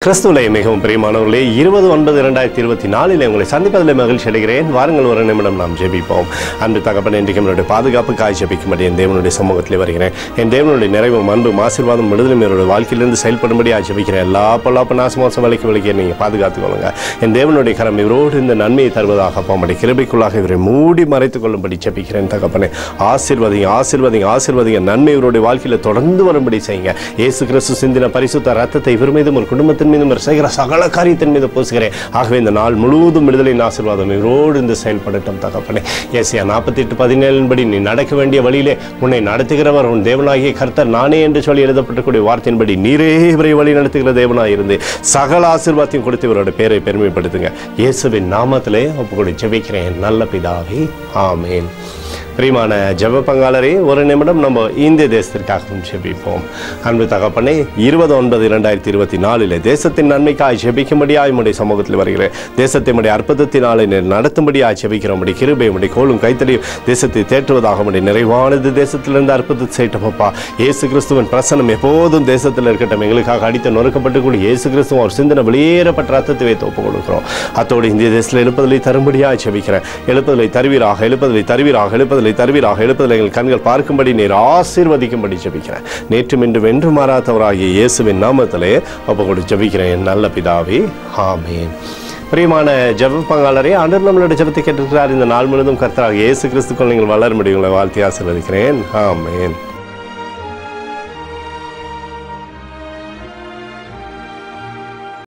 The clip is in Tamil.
கிறிஸ்துவிலே மிகவும் பிரியமானவர்களே, 20/9/2024 உங்களை சந்திப்பதில் மகிழ்ச்சி அடைகிறேன். வாருங்கள், ஒரு நிமிடம் நாம் ஜெபிப்போம். அன்பு தகப்பனே, இன்றைக்கு என்னுடைய பாதுகாப்புக்காய் ஜெபிக்கும்படி என் தேவனுடைய சமூகத்தில் வருகிறேன். என் தேவனுடைய நிறைவும் அன்பும் ஆசீர்வாதம் விடுதலும் என்னுடைய வாழ்க்கையிலிருந்து செயல்படும்படி ஜெபிக்கிறேன். எல்லா பொல்லாப்பு நாசமோசம் விலைக்கு நீங்கள் பாதுகாத்துக்கொள்ளுங்க. என் தேவனுடைய கரம் இவரோடு இந்த நன்மையை தருவதாக போகும்படி கிருபைக்குள்ளாக இவரை மூடி மறைத்துக் கொள்ளும்படி ஜெபிக்கிறேன். தகப்பனே, ஆசீர்வதிங்க, ஆசீர்வதிங்க, ஆசீர்வதிங்க. நன்மை இவருடைய வாழ்க்கையில் தொடர்ந்து வரும்படி செய்யுங்க. இயேசு கிறிஸ்து சிந்தின பரிசுத்த ரத்தத்தை இவர் மீதும் ஒரு குடும்பத்தின் மீதும் செய்கிற சகல காரியத்தின் மீது பூசுகிறேன். ஆகவே இந்த நாள் முழுவதும் விடுதலின் ஆசீர்வாதம் இவரோடு இந்த செயல்படட்டும். தகப்பனே, ஏசாயா 48:17 படி நீ நடக்க வேண்டிய வழியிலே உன்னை நடத்துகிறவர் உன் தேவனாகிய கர்த்தர் நானே என்று சொல்லி எழுதப்பட்டக்கூடிய வார்த்தையின்படி நீரே இவரை வழி நடத்துகிற தேவனாக இருந்து சகல ஆசீர்வாதத்தையும் கொடுத்து இவரோட பேரை பெருமைப்படுத்துங்க. இயேசுவின் நாமத்திலே ஒப்புக்கொடு ஜெபிக்கிறேன் நல்ல பிதாவே, ஆமேன். பிரியமான ஜெப பங்காளரே, ஒரு நிமிடம் நம்ம இந்திய தேசத்திற்காகவும் ஜெபிப்போம். அன்பு தகப்பனே, 20/9/2024 தேசத்தின் நன்மைக்காய் ஜெபிக்கும்படியாய் உம்முடைய சமூகத்தில் வருகிறேன். தேசத்தை உம்முடைய அற்புதத்தினாலே நடத்தும்படியாய் ஜெபிக்கிறோம். உம்முடைய கிருபை, உம்முடைய கோலும் கைத்தறியும் தேசத்தை தேற்றுவதாக உம்முடைய நிறைவானது தேசத்திலிருந்து அற்புதத்தை செய்யட்டோம்ப்பா. இயேசு கிறிஸ்துவின் பிரசனம் எப்போதும் தேசத்தில் இருக்கட்டும். எங்களுக்காக அடித்து நொறுக்கப்பட்டுக்கூடிய இயேசு கிறிஸ்துவ ஒரு சிந்தனை வெளியேறப்பட்ட ரத்தத்தை வைத்து ஒப்புக் கொடுக்கிறோம். அத்தோடு இந்திய தேசத்தில் எழுப்புதலை தரும்படியாய் ஜெபிக்கிறேன். எழுப்புதலை தருவீராக, எழுப்புதலை தருவீராக, எழுப்புதலை தருவீராக, எழுப்புதலை எங்கள் கண்கள் பார்க்கும்படி நீர் ஆசீர்வதிக்கும்படி ஜெபிக்கிறேன். நேற்றும் இன்றும் என்று மாறாதவராகிய இயேசுவின் நாமத்திலே ஒப்புக்கொடு ஜெபிக்கிறேன் நல்ல பிதாவே, ஆமேன். பிரியமான ஜெப பங்காளரே, ஆண்டவர் நம்மளுடைய ஜெபத்தை கேட்டிருக்கிறார். இந்த நாள் முழுவதும் கர்த்தராகிய இயேசு கிறிஸ்துக்குள் நீங்கள் வளர முடியும். வாழ்த்தி ஆசீர்வதிக்கிறேன். ஆமேன்.